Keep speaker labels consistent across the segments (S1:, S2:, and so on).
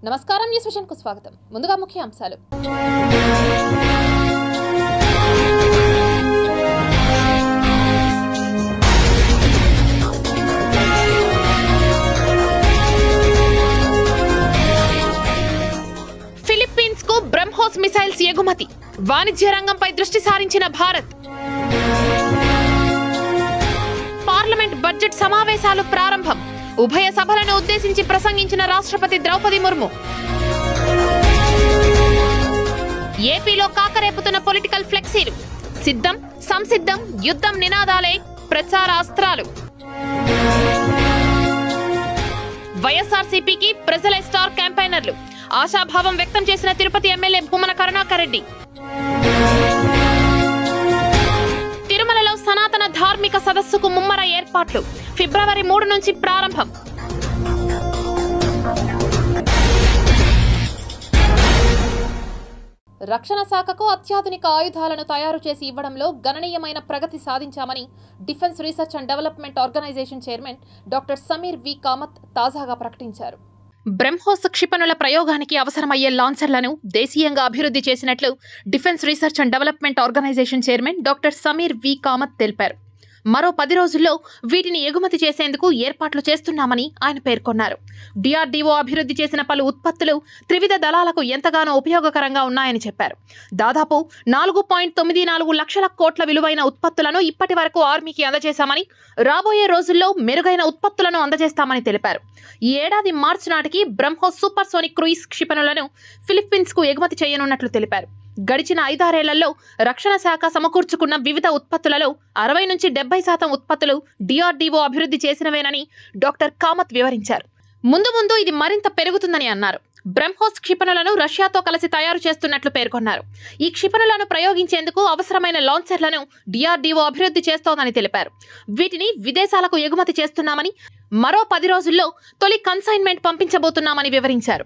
S1: నమస్కారం, news vision కు స్వాగతం. ముందుగా ముఖ్య అంశాలు. ఫిలిప్పీన్స్ కు బ్రహ్మోస్ మిసైల్స్ ఎగుమతి, వాణిజ్య రంగంపై దృష్టి సారించిన భారత్. పార్లమెంట్ బడ్జెట్ సమావేశాలు ప్రారంభం, ఉభయ సభలను ఉద్దేశించి ప్రసంగించిన రాష్ట్రపతి ద్రౌపది ముర్ము. ఏపీలో కాకరేపుతున్న పొలిటికల్ ఫ్లెక్సీలు, సిద్ధం సంసిద్ధం యుద్ధం నినాదాలే ప్రచార అస్త్రాలు. వైఎస్ఆర్సీపీకి ప్రజలే స్టార్ క్యాంపెయినర్లు, ఆశాభావం వ్యక్తం చేసిన తిరుపతి ఎమ్మెల్యే భూమన కరుణాకర్ రెడ్డి. తిరుమలలో సనాతన ధార్మిక సదస్సుకు ముమ్మర ఏర్పాట్లు, ఫిబ్రవరి 3 నుంచి ప్రారంభం. రక్షణ శాఖకు అత్యాధునిక ఆయుధాలను తయారు చేసి ఇవ్వడంలో గణనీయమైన ప్రగతి సాధించామని defence research and development organisation chairman doctor Samir V Kamat తాజాగా ప్రకటించారు. బ్రహ్మోస్ క్షిపణుల ప్రయోగానికి అవసరమయ్యే లాంచర్లను దేశీయంగా అభివృద్ధి చేసినట్లు defence research and development organisation chairman doctor Samir V Kamat తెలిపారు. మరో 10 రోజుల్లో వీటిని ఎగుమతి చేసేందుకు ఏర్పాట్లు చేస్తున్నామని ఆయన పేర్కొన్నారు. డిఆర్డీఓ అభివృద్ధి చేసిన పలు ఉత్పత్తులు త్రివిధ దళాలకు ఎంతగానో ఉపయోగకరంగా ఉన్నాయని చెప్పారు. దాదాపు 4.94 లక్షల కోట్ల విలువైన ఉత్పత్తులను ఇప్పటి వరకు ఆర్మీకి అందజేశామని, రాబోయే రోజుల్లో మెరుగైన ఉత్పత్తులను అందజేస్తామని తెలిపారు. ఈ ఏడాది మార్చి నాటికి బ్రహ్మోస్ సూపర్ సోనిక్ క్రూయిజ్ క్షిపణులను ఫిలిప్పీన్స్ కు ఎగుమతి చేయనున్నట్లు తెలిపారు. గడిచిన 5-6 ఏళ్లలో రక్షణ శాఖ సమకూర్చుకున్న వివిధ ఉత్పత్తులలో 60 నుంచి 70% ఉత్పత్తులు డిఆర్డీఓ అభివృద్ధి చేసినవేనని డాక్టర్ కామత్ వివరించారు. ముందు ఇది మరింత పెరుగుతుందని అన్నారు. బ్రహ్మోస్ క్షిపణులను రష్యాతో కలిసి తయారు చేస్తున్నట్లు పేర్కొన్నారు. ఈ క్షిపణులను ప్రయోగించేందుకు అవసరమైన లాంచర్లను డిఆర్డీఓ అభివృద్ధి చేస్తోందని తెలిపారు. వీటిని విదేశాలకు ఎగుమతి చేస్తున్నామని, మరో 10 రోజుల్లో తొలి కన్సైన్మెంట్ పంపించబోతున్నామని వివరించారు.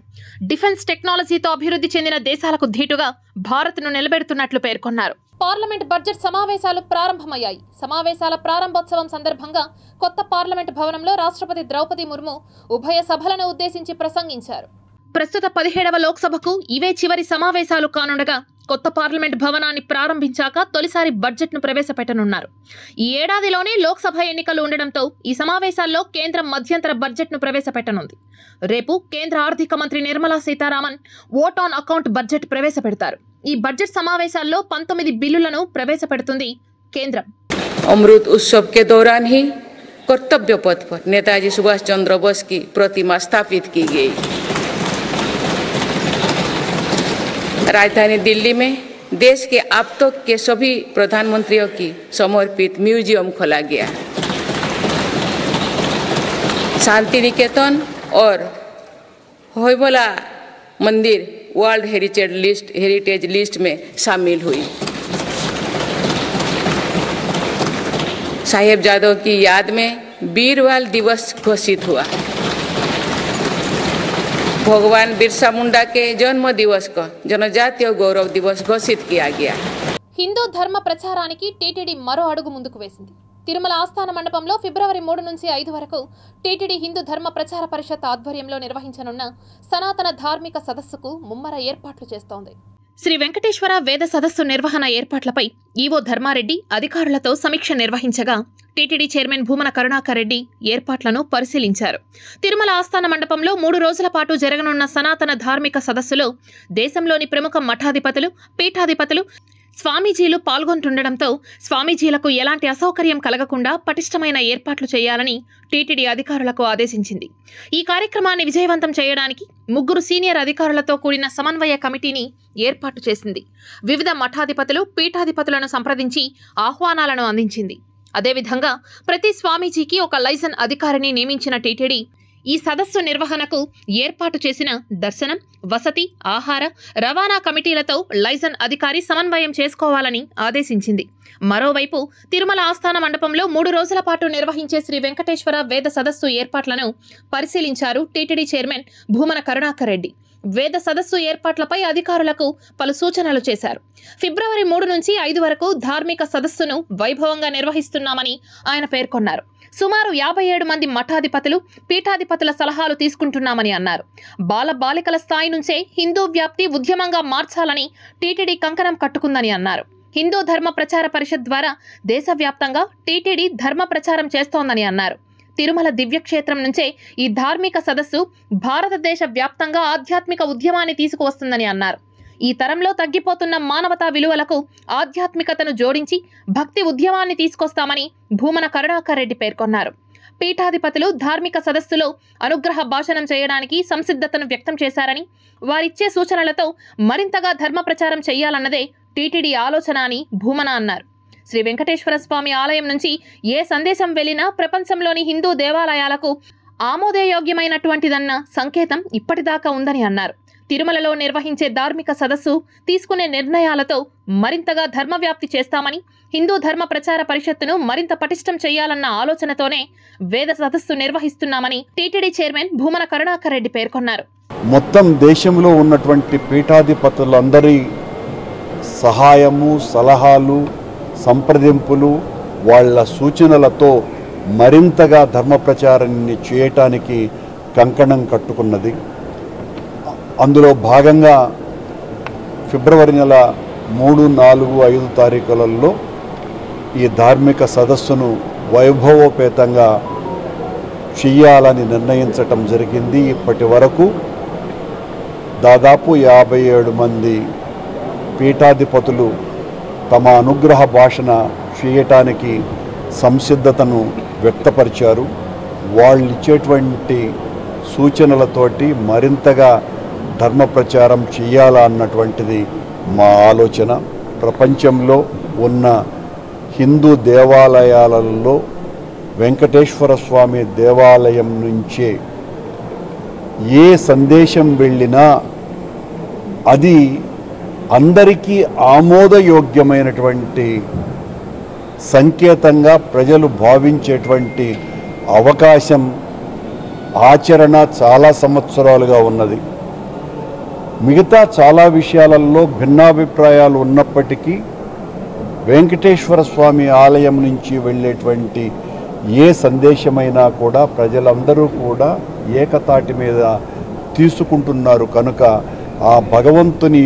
S1: డిఫెన్స్ టెక్నాలజీతో అభివృద్ధి చెందిన దేశాలకు ధీటుగా భారత్ను నిలబెడుతున్నట్లు పేర్కొన్నారు. పార్లమెంట్ బడ్జెట్ సమావేశాలు ప్రారంభమయ్యాయి. సమావేశాల ప్రారంభోత్సవం సందర్భంగా కొత్త పార్లమెంట్ భవనంలో రాష్ట్రపతి ద్రౌపది ముర్ము ఉభయ సభలను ఉద్దేశించి ప్రసంగించారు. ప్రస్తుత 17వ లోక్సభకు ఇవే చివరి సమావేశాలు కానుండగా కొత్త పార్లమెంట్ భవనాన్ని ప్రారంభించాక తొలిసారి బడ్జెట్ను ప్రవేశపెట్టనున్నారు. ఈ ఏడాదిలోనే లోక్సభ ఎన్నికలు ఉండడంతో ఈ సమావేశాల్లో కేంద్రం మధ్యంతర బడ్జెట్ను ప్రవేశపెట్టనుంది. రేపు కేంద్ర ఆర్థిక మంత్రి Nirmala Sitharaman vote on account budget ప్రవేశపెడతారు. ఈ బడ్జెట్ సమావేశాల్లో 19 బిల్లులను ప్రవేశపెడుతుంది కేంద్రం.
S2: अमृत उत्सव के दौरान ही कर्तव्य पथ पर नेताजी सुभाष चंद्र बोस की प्रतिमा स्थापित की गई. राजधानी दिल्ली में देश के अब तक के सभी प्रधानमंत्रियों की समर्पित म्यूजियम खोला गया. शांति निकेतन और होयबला मंदिर वर्ल्ड हेरिटेज लिस्ट में शामिल हुई. साहिबजादों की याद में वीरवाल दिवस घोषित हुआ. भगवान बिरसा मुंडा के जन्म दिवस को जनजातीय गौरव दिवस घोषित किया गया.
S1: హిందూ ధర్మ ప్రచారానికి టీటీడీ మరో అడుగు ముందుకు వేసింది. తిరుమల ఆస్థాన మండపంలో ఫిబ్రవరి 3 నుంచి 5 వరకు టీటీడీ హిందూ ధర్మ ప్రచార పరిషత్ ఆధ్వర్యంలో నిర్వహించనున్న సనాతన ధార్మిక సదస్సుకు ముమ్మర ఏర్పాట్లు చేస్తోంది. శ్రీ వెంకటేశ్వర వేద సదస్సు నిర్వహణ ఏర్పాట్లపై ఈవో ధర్మారెడ్డి అధికారులతో సమీక్ష నిర్వహించగా టీటీడీ చైర్మన్ భూమన కరుణాకర్ రెడ్డి ఏర్పాట్లను పరిశీలించారు. తిరుమల ఆస్థాన మండపంలో 3 రోజుల పాటు జరగనున్న సనాతన ధార్మిక సదస్సులో దేశంలోని ప్రముఖ మఠాధిపతులు, పీఠాధిపతులు, స్వామీజీలు పాల్గొంటుండటంతో స్వామీజీలకు ఎలాంటి అసౌకర్యం కలగకుండా పటిష్టమైన ఏర్పాట్లు చేయాలని టీటీడీ అధికారులకు ఆదేశించింది. ఈ కార్యక్రమాన్ని విజయవంతం చేయడానికి 3 సీనియర్ అధికారులతో కూడిన సమన్వయ కమిటీని ఏర్పాటు చేసింది. వివిధ మఠాధిపతులు, పీఠాధిపతులను సంప్రదించి ఆహ్వానాలను అందించింది. అదేవిధంగా ప్రతి స్వామీజీకి ఒక లైజన్ అధికారిని నియమించిన టీటీడీ ఈ సదస్సు నిర్వహణకు ఏర్పాటు చేసిన దర్శనం, వసతి, ఆహార, రవాణా కమిటీలతో లైజన్ అధికారి సమన్వయం చేసుకోవాలని ఆదేశించింది. మరోవైపు తిరుమల ఆస్థాన మండపంలో 3 రోజుల పాటు నిర్వహించే శ్రీ వెంకటేశ్వర వేద సదస్సు ఏర్పాట్లను పరిశీలించారు టీటీడీ చైర్మన్ భూమన కరుణాకర్ రెడ్డి. వేద సదస్సు ఏర్పాట్లపై అధికారులకు పలు సూచనలు చేశారు. ఫిబ్రవరి 3 నుంచి 5 వరకు ధార్మిక సదస్సును వైభవంగా నిర్వహిస్తున్నామని ఆయన పేర్కొన్నారు. సుమారు 57 మంది మఠాధిపతులు, పీఠాధిపతుల సలహాలు తీసుకుంటున్నామని అన్నారు. బాలికల స్థాయి నుంచే హిందూ వ్యాప్తి ఉద్యమంగా మార్చాలని టీటీడీ కంకణం కట్టుకుందని అన్నారు. హిందూ ధర్మ ప్రచార పరిషత్ ద్వారా దేశవ్యాప్తంగా టీటీడీ ధర్మ ప్రచారం చేస్తోందని అన్నారు. తిరుమల దివ్యక్షేత్రం నుంచే ఈ ధార్మిక సదస్సు భారతదేశ వ్యాప్తంగా ఆధ్యాత్మిక ఉద్యమాన్ని తీసుకువస్తుందని అన్నారు. ఈ తరంలో తగ్గిపోతున్న మానవతా విలువలకు ఆధ్యాత్మికతను జోడించి భక్తి ఉద్యమాన్ని తీసుకొస్తామని భూమన కరుణాకర్ రెడ్డి పేర్కొన్నారు. పీఠాధిపతులు ధార్మిక సదస్సులో అనుగ్రహ భాషణం చేయడానికి సంసిద్ధతను వ్యక్తం చేశారని, వారిచ్చే సూచనలతో మరింతగా ధర్మ ప్రచారం చేయాలన్నదే టీటీడీ ఆలోచన అని భూమన అన్నారు. శ్రీ వెంకటేశ్వర స్వామి ఆలయం నుంచి ఏ సందేశం వెళ్లినా ప్రపంచంలోని హిందూ దేవాలయాలకు ఆమోదయోగ్యమైనటువంటిదన్న సంకేతం ఇప్పటిదాకా ఉందని అన్నారు. తిరుమలలో నిర్వహించే ధార్మిక సదస్సు తీసుకునే నిర్ణయాలతో మరింతగా ధర్మవ్యాప్తి చేస్తామని, హిందూ ధర్మ ప్రచార పరిషత్తును మరింత పటిష్టం చేయాలన్న ఆలోచనతోనే వేద సదస్సు నిర్వహిస్తున్నామని టీటీడీ చైర్మన్ భూమన కరుణాకర్ రెడ్డి పేర్కొన్నారు.
S3: మొత్తం దేశంలో ఉన్నటువంటి పీఠాధిపతులందరి సహాయము, సలహాలు, సంప్రదింపులు, వాళ్ళ సూచనలతో మరింతగా ధర్మ ప్రచారాన్ని చేయటానికి కంకణం కట్టుకున్నది. అందులో భాగంగా ఫిబ్రవరి నెల 3, 4, 5 తారీఖులలో ఈ ధార్మిక సదస్సును వైభవోపేతంగా చెయ్యాలని నిర్ణయించటం జరిగింది. ఇప్పటి వరకు దాదాపు 57 మంది పీఠాధిపతులు తమ అనుగ్రహ భాషణ చేయటానికి సంసిద్ధతను వ్యక్తపరిచారు. వాళ్ళు ఇచ్చేటువంటి సూచనలతోటి మరింతగా ధర్మ ప్రచారం చేయాలా అన్నటువంటిది మా ఆలోచన. ప్రపంచంలో ఉన్న హిందూ దేవాలయాలలో వెంకటేశ్వర స్వామి దేవాలయం నుంచే ఏ సందేశం వెళ్ళినా అది అందరికీ ఆమోదయోగ్యమైనటువంటి సంకేతంగా ప్రజలు భావించేటువంటి అవకాశం, ఆచరణ చాలా సంవత్సరాలుగా ఉన్నది. మిగతా చాలా విషయాలలో భిన్నాభిప్రాయాలు ఉన్నప్పటికీ వెంకటేశ్వర స్వామి ఆలయం నుంచి వెళ్ళేటువంటి ఏ సందేశమైనా కూడా ప్రజలందరూ కూడా ఏకతాటి మీద తీసుకుంటున్నారు. కనుక ఆ భగవంతుని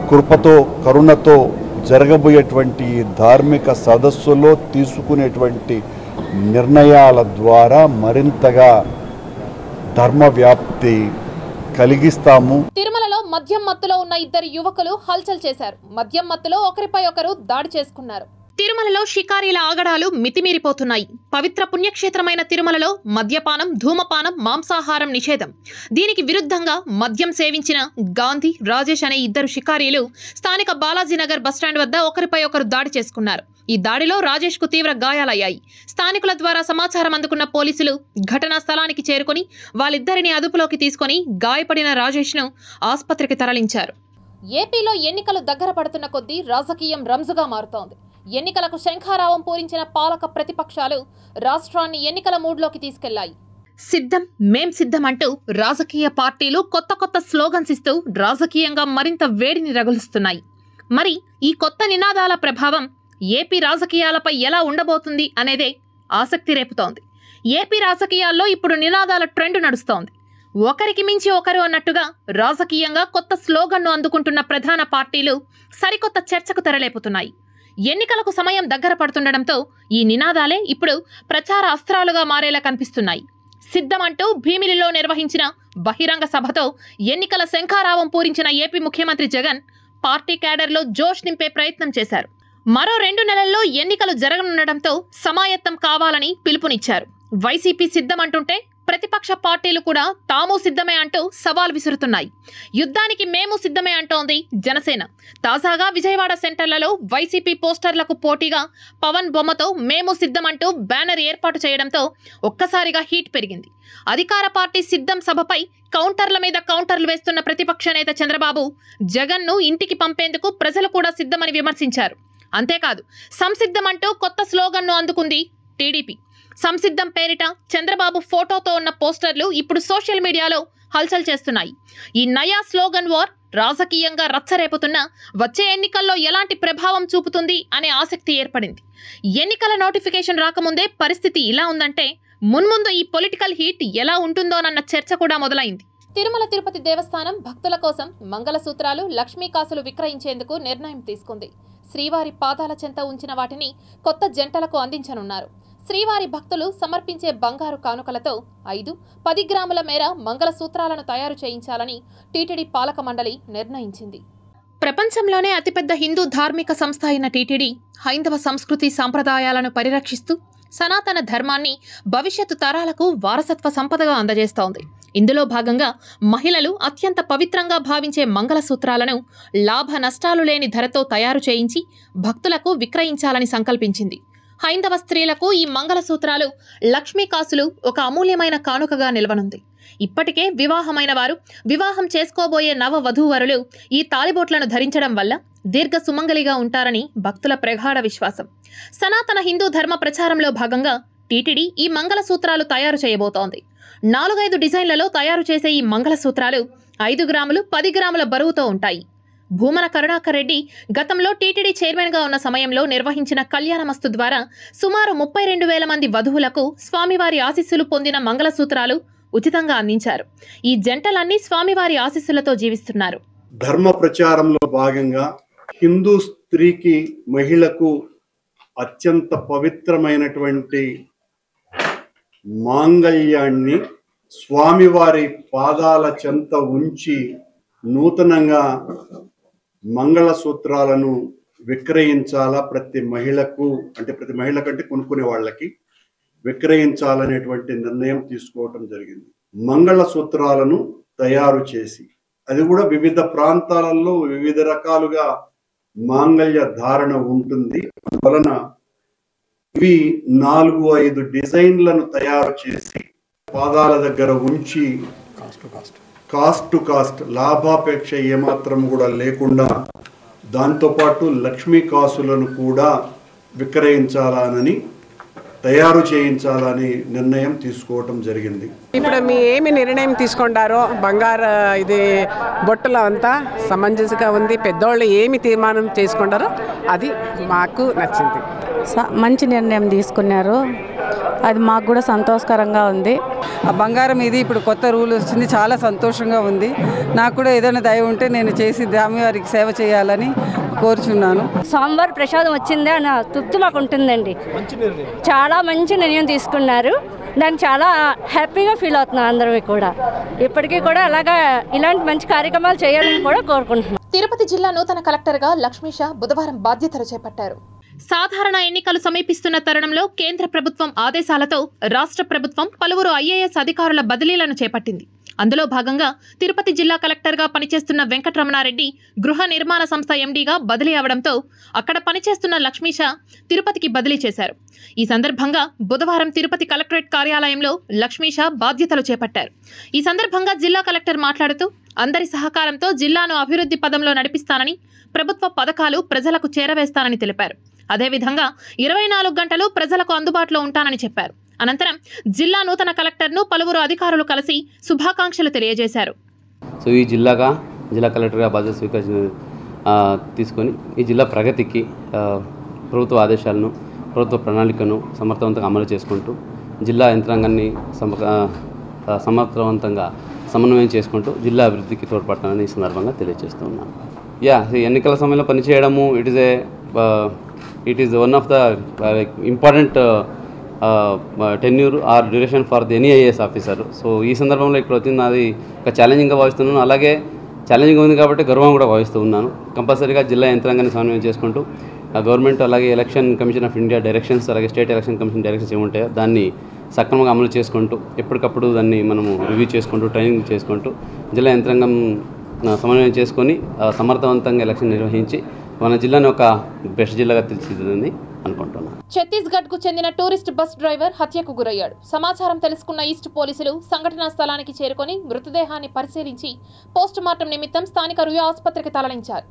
S3: కృపతో, కరుణతో జరగబోయేటువంటి ధార్మిక సదస్సులో తీసుకునేటువంటి నిర్ణయాల ద్వారా మరింతగా ధర్మ వ్యాప్తి కలిగిస్తాము.
S1: తిరుమలలో మద్యం మత్తులో ఉన్న 2 యువకులు హల్చల్ చేశారు. మద్యం మత్తులో ఒకరిపై ఒకరు దాడి చేసుకున్నారు. తిరుమలలో షికారీల ఆగడాలు మితిమీరిపోతున్నాయి. పవిత్ర పుణ్యక్షేత్రమైన తిరుమలలో మద్యపానం, ధూమపానం, మాంసాహారం నిషేధం. దీనికి విరుద్ధంగా మద్యం సేవించిన గాంధీ, రాజేష్ అనే 2 షికారీలు స్థానిక బాలాజీనగర్ బస్టాండ్ వద్ద ఒకరిపై ఒకరు దాడి చేసుకున్నారు. ఈ దాడిలో రాజేష్ కు తీవ్ర గాయాలయ్యాయి. స్థానికుల ద్వారా సమాచారం అందుకున్న పోలీసులు ఘటనా స్థలానికి చేరుకుని వాళ్ళిద్దరిని అదుపులోకి తీసుకుని గాయపడిన రాజేష్ ను ఆసుపత్రికి తరలించారు. ఏపీలో ఎన్నికలు దగ్గర పడుతున్న కొద్దీ రాజకీయం రంజుగా మారుతోంది. ఎన్నికలకు శంఖారావం పూరించిన పాలక ప్రతిపక్షాలు రాష్ట్రాన్ని ఎన్నికల మూడ్లోకి తీసుకెళ్లాయి. సిద్ధం, మేం సిద్ధం అంటూ రాజకీయ పార్టీలు కొత్త స్లోగన్స్ ఇస్తూ రాజకీయంగా మరింత వేడిని రగులుస్తున్నాయి. మరి ఈ కొత్త నినాదాల ప్రభావం ఏపీ రాజకీయాలపై ఎలా ఉండబోతుంది అనేదే ఆసక్తి రేపుతోంది. ఏపీ రాజకీయాల్లో ఇప్పుడు నినాదాల ట్రెండ్ నడుస్తోంది. ఒకరికి మించి ఒకరు అన్నట్టుగా రాజకీయంగా కొత్త స్లోగన్ను అందుకుంటున్న ప్రధాన పార్టీలు సరికొత్త చర్చకు తెరలేపుతున్నాయి. ఎన్నికలకు సమయం దగ్గర పడుతుండటంతో ఈ నినాదాలే ఇప్పుడు ప్రచార అస్త్రాలుగా మారేలా కనిపిస్తున్నాయి. సిద్ధం అంటూ భీమిలిలో నిర్వహించిన బహిరంగ సభతో ఎన్నికల శంఖారావం పూరించిన ఏపీ ముఖ్యమంత్రి జగన్ పార్టీ క్యాడర్లో జోష్ నింపే ప్రయత్నం చేశారు. మరో 2 నెలల్లో ఎన్నికలు జరగనుండటంతో సమాయత్తం కావాలని పిలుపునిచ్చారు. వైసీపీ సిద్ధం అంటుంటే ప్రతిపక్ష పార్టీలు కూడా తాము సిద్ధమే అంటూ సవాల్ విసురుతున్నాయి. యుద్ధానికి మేము సిద్ధమే అంటోంది జనసేన. తాజాగా విజయవాడ సెంటర్లలో వైసీపీ పోస్టర్లకు పోటీగా పవన్ బొమ్మతో మేము సిద్ధం అంటూ బ్యానర్ ఏర్పాటు చేయడంతో ఒక్కసారిగా హీట్ పెరిగింది. అధికార పార్టీ సిద్ధం సభపై కౌంటర్ల మీద కౌంటర్లు వేస్తున్న ప్రతిపక్ష నేత చంద్రబాబు జగన్ను ఇంటికి పంపేందుకు ప్రజలు కూడా సిద్ధమని విమర్శించారు. అంతేకాదు సంసిద్ధం అంటూ కొత్త స్లోగన్ను అందుకుంది టీడీపీ. సంసిద్ధం పేరిట చంద్రబాబు ఫోటోతో ఉన్న పోస్టర్లు ఇప్పుడు సోషల్ మీడియాలో హల్చల్ చేస్తున్నాయి. ఈ నయా స్లోగన్ వార్ రాజకీయంగా రచ్చరేపుతున్న వచ్చే ఎన్నికల్లో ఎలాంటి ప్రభావం చూపుతుంది అనే ఆసక్తి ఏర్పడింది. ఎన్నికల నోటిఫికేషన్ రాకముందే పరిస్థితి ఇలా ఉందంటే మున్ముందు ఈ పొలిటికల్ హీట్ ఎలా ఉంటుందోనన్న చర్చ కూడా మొదలైంది. తిరుమల తిరుపతి దేవస్థానం భక్తుల కోసం మంగళసూత్రాలు, లక్ష్మీ కాసులు విక్రయించేందుకు నిర్ణయం తీసుకుంది. శ్రీవారి పాదాల చెంత ఉంచిన వాటిని కొత్త జంటలకు అందించనున్నారు. శ్రీవారి భక్తులు సమర్పించే బంగారు కానుకలతో 5-10 గ్రాముల మేర మంగళసూత్రాలను తయారు చేయించాలని టీటీడీ పాలక మండలి నిర్ణయించింది. ప్రపంచంలోనే అతిపెద్ద హిందూ ధార్మిక సంస్థ అయిన టీటీడీ హైందవ సంస్కృతి సంప్రదాయాలను పరిరక్షిస్తూ సనాతన ధర్మాన్ని భవిష్యత్తు తరాలకు వారసత్వ సంపదగా అందజేస్తోంది. ఇందులో భాగంగా మహిళలు అత్యంత పవిత్రంగా భావించే మంగళసూత్రాలను లాభ నష్టాలు లేని ధరతో తయారు చేయించి భక్తులకు విక్రయించాలని సంకల్పించింది. హైందవ స్త్రీలకు ఈ మంగళసూత్రాలు, లక్ష్మీ కాసులు ఒక అమూల్యమైన కానుకగా నిలవనుంది. ఇప్పటికే వివాహమైన వారు, వివాహం చేసుకోబోయే నవ వధూవరులు ఈ తాళిబొట్లను ధరించడం వల్ల దీర్ఘ సుమంగలిగా ఉంటారని భక్తుల ప్రగాఢ విశ్వాసం. సనాతన హిందూ ధర్మ ప్రచారంలో భాగంగా టీటీడీ ఈ మంగళసూత్రాలు తయారు చేయబోతోంది. 4-5 డిజైన్లలో తయారు చేసే ఈ మంగళసూత్రాలు 5 గ్రాములు, 10 గ్రాముల బరువుతో ఉంటాయి. భూమన కరుణాకర్ రెడ్డి గతంలో టీటీడీ చైర్మన్గా ఉన్న సమయంలో నిర్వహించిన కళ్యాణమస్తు ద్వారా సుమారు 32,000 మంది వధువులకు స్వామివారి ఆశీస్సులు పొందిన మంగళసూత్రాలు ఉచితంగా అందించారు. ఈ జంటలన్నీ స్వామివారి ఆశీస్సులతో జీవిస్తున్నారు.
S3: ధర్మ ప్రచారంలో భాగంగా హిందూ స్త్రీకి, మహిళకు అత్యంత పవిత్రమైనటువంటి మాంగళ్యాన్ని స్వామివారి పాదాల చెంత ఉంచి నూతనంగా మంగళసూత్రాలను విక్రయించాలా, ప్రతి మహిళకు అంటే కొనుక్కునే వాళ్ళకి విక్రయించాలనేటువంటి నిర్ణయం తీసుకోవటం జరిగింది. మంగళసూత్రాలను తయారు చేసి, అది కూడా వివిధ ప్రాంతాలలో వివిధ రకాలుగా మాంగళ్య ధారణ ఉంటుంది. అందువలన ఇవి 4-5 డిజైన్లను తయారు చేసి పాదాల దగ్గర ఉంచి కాస్ట్ టు కాస్ట్ లాభాపేక్ష ఏమాత్రం కూడా లేకుండా దాంతోపాటు లక్ష్మీ కాసులను కూడా విక్రయించాలని, తయారు చేయించాలని నిర్ణయం తీసుకోవటం జరిగింది.
S4: ఇప్పుడు మీ ఏమి నిర్ణయం తీసుకుంటారో బంగారు ఇది బొట్టలు అంతా సమంజసంగా ఉంది. పెద్దోళ్ళు ఏమి తీర్మానం చేసుకుంటారో అది మాకు నచ్చింది.
S5: మంచి నిర్ణయం తీసుకున్నారు. అది మాకు కూడా సంతోషకరంగా ఉంది.
S6: ఆ బంగారం ఇది ఇప్పుడు కొత్త రూల్ వచ్చింది, చాలా సంతోషంగా ఉంది. నాకు కూడా ఏదైనా దయ ఉంటే నేను చేసి స్వామివారికి సేవ చేయాలని కోరుచున్నాను.
S5: స్వామివారి ప్రసాదం వచ్చిందే అన్న తృప్తి మాకు ఉంటుందండి. చాలా మంచి నిర్ణయం తీసుకున్నారు. దాన్ని చాలా హ్యాపీగా ఫీల్ అవుతున్నాం అందరూ కూడా. ఇప్పటికీ కూడా అలాగా ఇలాంటి మంచి కార్యక్రమాలు చేయాలని కూడా కోరుకుంటున్నాం.
S1: తిరుపతి జిల్లా నూతన కలెక్టర్గా లక్ష్మీష బుధవారం బాధ్యతలు చేపట్టారు. సాధారణ ఎన్నికలు సమీపిస్తున్న తరుణంలో కేంద్ర ప్రభుత్వం ఆదేశాలతో రాష్ట్ర ప్రభుత్వం పలువురు ఐఏఎస్ అధికారుల బదిలీలను చేపట్టింది. అందులో భాగంగా తిరుపతి జిల్లా కలెక్టర్గా పనిచేస్తున్న వెంకటరమణారెడ్డి గృహ నిర్మాణ సంస్థ ఎండీగా బదిలీ అవడంతో అక్కడ పనిచేస్తున్న లక్ష్మీష తిరుపతికి బదిలీ చేశారు. ఈ సందర్భంగా బుధవారం తిరుపతి కలెక్టరేట్ కార్యాలయంలో లక్ష్మీష బాధ్యతలు చేపట్టారు. ఈ సందర్భంగా జిల్లా కలెక్టర్ మాట్లాడుతూ అందరి సహకారంతో జిల్లాను అభివృద్ధి పదంలో నడిపిస్తానని, ప్రభుత్వ పథకాలు ప్రజలకు చేరవేస్తానని తెలిపారు. అదేవిధంగా 24 గంటలు ప్రజలకు అందుబాటులో ఉంటానని చెప్పారు. అనంతరం జిల్లా నూతన కలెక్టర్ను పలువురు అధికారులు కలిసి శుభాకాంక్షలు తెలియజేశారు.
S7: సో ఈ జిల్లా కలెక్టర్గా బాధ్యత తీసుకొని ఈ జిల్లా ప్రగతికి ప్రభుత్వ ఆదేశాలను, ప్రభుత్వ ప్రణాళికను సమర్థవంతంగా అమలు చేసుకుంటూ జిల్లా యంత్రాంగాన్ని సమర్థవంతంగా సమన్వయం చేసుకుంటూ జిల్లా అభివృద్ధికి తోడ్పడతానని ఈ సందర్భంగా తెలియజేస్తున్నాను. ఎన్నికల సమయంలో పనిచేయడము it is one of the important tenure or duration for the any IAS officer. So ఈ సందర్భంలో ఇక్కడ వచ్చింది అది ఒక ఛాలెంజింగ్గా భావిస్తున్నాను. అలాగే ఛాలెంజింగ్ ఉంది కాబట్టి గర్వం కూడా భావిస్తూ ఉన్నాను. కంపల్సరీగా జిల్లా యంత్రాంగాన్ని సమన్వయం చేసుకుంటూ గవర్నమెంట్ అలాగే election commission of India directions, అలాగే స్టేట్ ఎలక్షన్ కమిషన్ డైరెక్షన్స్ ఏముంటాయో దాన్ని సక్రమంగా అమలు చేసుకుంటూ ఎప్పటికప్పుడు దాన్ని మనము రివ్యూ చేసుకుంటూ ట్రైనింగ్ చేసుకుంటూ జిల్లా యంత్రాంగం సమన్వయం చేసుకొని సమర్థవంతంగా ఎలక్షన్ నిర్వహించి మన జిల్లాను ఒక బెస్ట్ జిల్లాగా తీర్చిదిద్దని అనుకుంటున్నాను.
S1: ఛత్తీస్గఢ్ కు చెందిన టూరిస్ట్ బస్ డ్రైవర్ హత్యకు గురయ్యాడు. సమాచారం తెలుసుకున్న ఈస్ట్ పోలీసులు సంఘటనా స్థలానికి చేరుకొని మృతదేహాన్ని పరిశీలించి పోస్ట్ మార్టం నిమిత్తం స్థానిక రుయా ఆసుపత్రికి తరలించారు.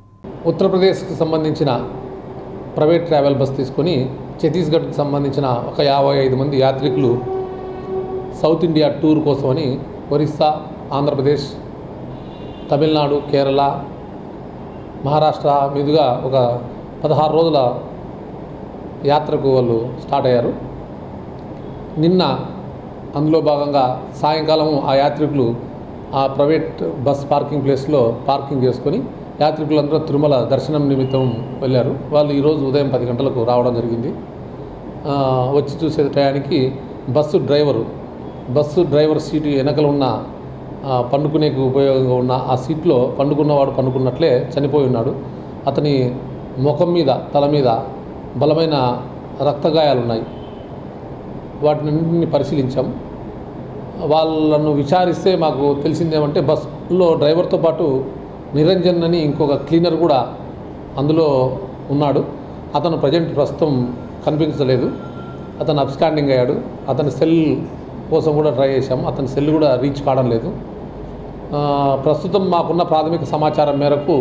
S8: ఉత్తరప్రదేశ్కి సంబంధించిన ప్రైవేట్ ట్రావెల్ బస్ తీసుకొని ఛత్తీస్గఢ్కి సంబంధించిన ఒక 55 మంది యాత్రికులు సౌత్ ఇండియా టూర్ కోసమని ఒరిస్సా, ఆంధ్రప్రదేశ్, తమిళనాడు, కేరళ, మహారాష్ట్ర మీదుగా ఒక 16 రోజుల యాత్రకు వాళ్ళు స్టార్ట్ అయ్యారు. నిన్న అందులో భాగంగా సాయంకాలం ఆ యాత్రికులు ఆ ప్రైవేట్ బస్ పార్కింగ్ ప్లేస్లో పార్కింగ్ చేసుకొని యాత్రికులందరూ తిరుమల దర్శనం నిమిత్తం వెళ్ళారు. వాళ్ళు ఈరోజు ఉదయం 10 గంటలకు రావడం జరిగింది. వచ్చి చూసే టయానికి బస్సు డ్రైవర్ సీటు వెనకల ఉన్న పండుకునేకి ఉపయోగంగా ఉన్న ఆ సీట్లో పండుకున్నవాడు పండుకున్నట్లే చనిపోయి ఉన్నాడు. అతని ముఖం మీద, తల మీద బలమైన రక్తగాయాలు ఉన్నాయి. వాటిని పరిశీలించాం. వాళ్ళను విచారిస్తే మాకు తెలిసిందేమంటే బస్సులో డ్రైవర్తో పాటు నిరంజన్ అని ఇంకొక క్లీనర్ కూడా అందులో ఉన్నాడు. అతను ప్రస్తుతం కనిపించలేదు. అతను అబ్స్కాండింగ్ అయ్యాడు. అతని సెల్ కోసం కూడా ట్రై చేశాము. అతని సెల్ కూడా రీచ్ కావడం లేదు. ప్రస్తుతం మాకున్న ప్రాథమిక సమాచారం మేరకు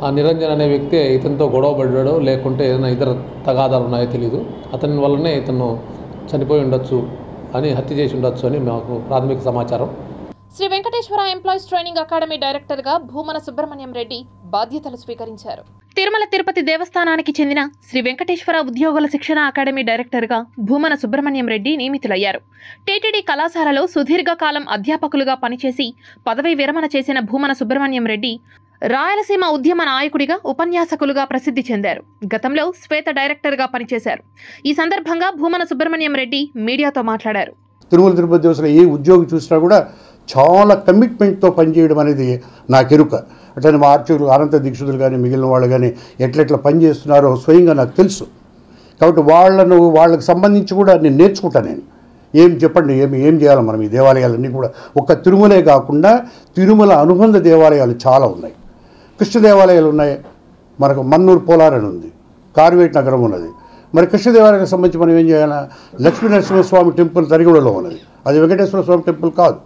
S8: ఆ నిరంజన్ అనే వ్యక్తి ఇతనితో గొడవ పడ్డాడో లేకుంటే ఏదైనా ఇతర తగాదాలు ఉన్నాయో తెలియదు. అతని వల్లనే ఇతను చనిపోయి ఉండొచ్చు అని, హత్య చేసి ఉండొచ్చు అని మాకు ప్రాథమిక సమాచారం.
S1: Shri Venkateswara employees training academy డైరెక్టర్గా భూమన సుబ్రహ్మణ్యం రెడ్డి బాధ్యతలు స్వీకరించారు. తిరుమల తిరుపతి దేవస్థానానికి చెందిన శ్రీ వెంకటేశ్వర ఉద్యోగుల శిక్షణ అకాడమీ డైరెక్టర్గా భూమన సుబ్రహ్మణ్యం రెడ్డి నియమితులయ్యారు. టీటీడీ కళాశాలలో సుదీర్ఘకాలం అధ్యాపకులుగా పనిచేసి పదవీ విరమణ చేసిన భూమన సుబ్రహ్మణ్యం రెడ్డి రాయలసీమ ఉద్యమ నాయకుడిగా, ఉపన్యాసకులుగా ప్రసిద్ధి చెందారు. గతంలో శ్వేత డైరెక్టర్గా పనిచేశారు. ఈ సందర్భంగా భూమన సుబ్రహ్మణ్యం రెడ్డి మీడియాతో మాట్లాడారు.
S9: తిరుమల తిరుపతి దేవస్థానం ఏ ఉద్యోగి చూసినా కూడా చాలా కమిట్మెంట్తో పనిచేయడం అనేది నాకు ఎరుక. అట్లనే మా ఆర్చకులు అనంత దీక్షితులు కానీ మిగిలిన వాళ్ళు కానీ ఎట్లెట్లా పనిచేస్తున్నారో స్వయంగా నాకు తెలుసు. కాబట్టి వాళ్ళకి సంబంధించి కూడా నేను నేర్చుకుంటాను. నేను ఏం చెప్పండి, ఏం చేయాలి మనం ఈ దేవాలయాలన్నీ కూడా. ఒక్క తిరుమలే కాకుండా తిరుమల అనుబంధ దేవాలయాలు చాలా ఉన్నాయి. కృష్ణ దేవాలయాలు ఉన్నాయి. మనకు మన్నూరు పోలారని ఉంది, కార్వేట్ నగరం ఉన్నది. మరి కృష్ణ దేవాలయానికి సంబంధించి మనం ఏం చేయాలా? లక్ష్మీ నరసింహస్వామి టెంపుల్ తరిగూడలో ఉన్నది, అది వెంకటేశ్వర స్వామి టెంపుల్ కాదు.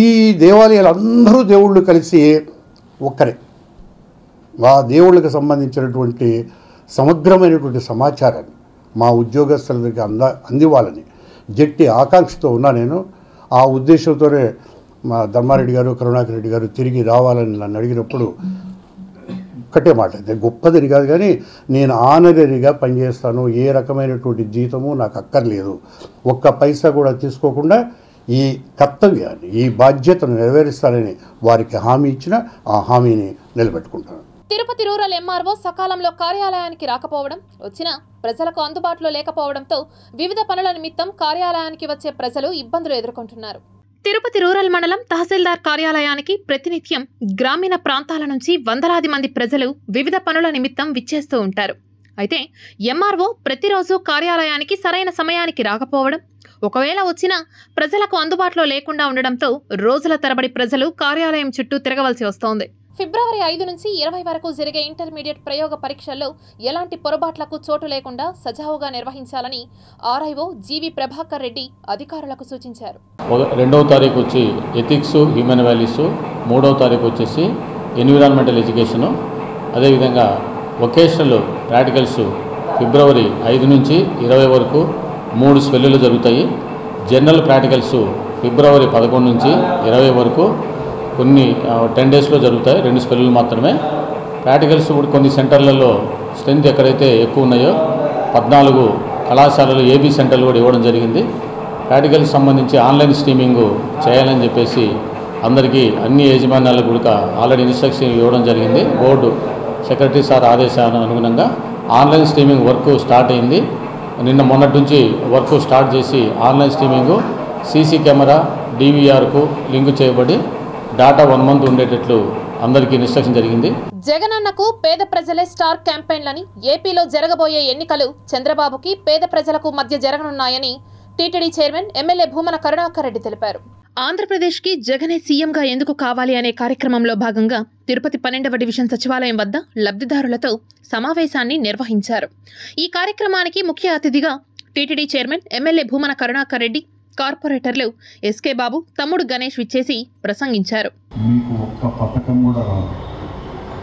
S9: ఈ దేవాలయాలు అందరూ దేవుళ్ళు కలిసి ఒక్కరే. ఆ దేవుళ్ళకి సంబంధించినటువంటి సమగ్రమైనటువంటి సమాచారాన్ని మా ఉద్యోగస్తులకి అందివ్వాలని జట్టి ఆకాంక్షతో ఉన్నా నేను. ఆ ఉద్దేశంతోనే మా ధర్మారెడ్డి గారు, కరుణాకర్ రెడ్డి గారు తిరిగి రావాలని నన్ను అడిగినప్పుడు ఒక్కటే మాట, గొప్పదని కాదు కానీ నేను ఆనరీగా పనిచేస్తాను. ఏ రకమైనటువంటి జీతము నాకు అక్కర్లేదు. ఒక్క పైసా కూడా తీసుకోకుండా ఈ కర్తవ్యాన్ని, ఈ బాధ్యతను నెరవేరుస్తానని వారికి హామీ ఇచ్చిన ఆ హామీని నిలబెట్టుకుంటాను.
S1: తిరుపతి రూరల్ ఎంఆర్ఓ సకాలంలో కార్యాలయానికి రాకపోవడం, వచ్చిన ప్రజలకు అందుబాటులో లేకపోవడంతో వివిధ పనుల నిమిత్తం కార్యాలయానికి వచ్చే ప్రజలు ఇబ్బందులు ఎదుర్కొంటున్నారు. తిరుపతి రూరల్ మండలం తహసీల్దార్ కార్యాలయానికి ప్రతినిత్యం గ్రామీణ ప్రాంతాల నుంచి వందలాది మంది ప్రజలు వివిధ పనుల నిమిత్తం విచ్చేస్తూ ఉంటారు. అయితే ఎంఆర్ఓ ప్రతిరోజు కార్యాలయానికి సరైన సమయానికి రాకపోవడం, ఒకవేళ వచ్చినా ప్రజలకు అందుబాటులో లేకుండా ఉండడంతో రోజుల తరబడి ప్రజలు కార్యాలయం చుట్టూ తిరగవలసి వస్తోంది. ఫిబ్రవరి 5 నుంచి 20 వరకు జరిగే ఇంటర్మీడియట్ ప్రయోగ పరీక్షల్లో ఎలాంటి పొరపాట్లకు చోటు లేకుండా సజావుగా నిర్వహించాలని ఆర్ఐఓ జీవి ప్రభాకర్ రెడ్డి అధికారులకు సూచించారు.
S10: 2వ తారీఖు వచ్చి ఎథిక్స్, హ్యూమన్ వాల్యూస్, 3వ తారీఖు వచ్చేసి ఎన్విరాన్మెంటల్ ఎడ్యుకేషను, అదేవిధంగా వొకేషనల్ ప్రాక్టికల్స్ ఫిబ్రవరి 5 నుంచి 20 వరకు 3 స్పెల్లులు జరుగుతాయి. జనరల్ ప్రాక్టికల్స్ ఫిబ్రవరి 11 నుంచి 20 వరకు కొన్ని 10 డేస్లో జరుగుతాయి, 2 స్పెల్లులు మాత్రమే. ప్రాక్టికల్స్ కూడా కొన్ని సెంటర్లలో స్ట్రెంత్ ఎక్కడైతే ఎక్కువ ఉన్నాయో 14 కళాశాలలు ఏబీ సెంటర్లు కూడా ఇవ్వడం జరిగింది. ప్రాక్టికల్కి సంబంధించి ఆన్లైన్ స్ట్రీమింగ్ చేయాలని చెప్పేసి అందరికీ అన్ని యాజమాన్యాలకు కూడా ఆల్రెడీ ఇన్స్ట్రక్షన్ ఇవ్వడం జరిగింది. బోర్డు సెక్రటరీ సార్ ఆదేశాల అనుగుణంగా ఆన్లైన్ స్ట్రీమింగ్ వర్క్ స్టార్ట్ అయింది. నిన్న మొన్నటి నుంచి వర్క్ స్టార్ట్ చేసి ఆన్లైన్ స్ట్రీమింగ్ సీసీ కెమెరా DVRకు లింక్ చేయబడి డాటా 1 మంత్ ఉండేటట్లు అందరికీ ఇన్స్ట్రక్షన్ జరిగింది.
S1: జగనన్నకు పేద ప్రజలే స్టార్ క్యాంపెయిన్లని, ఏపీలో జరగబోయే ఎన్నికలు చంద్రబాబుకి పేద ప్రజలకు మధ్య జరగనున్నాయని TTD chairman MLA Bhumana Karunakar Reddy తెలిపారు. ఆంధ్రప్రదేశ్కి జగనే సీఎంగా ఎందుకు కావాలి అనే కార్యక్రమంలో భాగంగా తిరుపతి 12వ డివిజన్ సచివాలయం వద్ద లబ్ధిదారులతో సమావేశాన్ని నిర్వహించారు. ఈ కార్యక్రమానికి ముఖ్య అతిథిగా TTD chairman MLA Bhumana Karunakar Reddy, కార్పొరేటర్లు ఎస్కే బాబు, తమ్ముడు గణేష్ విచ్చేసి ప్రసంగించారు.
S11: మీకు ఒక్క పథకం కూడా రాదు.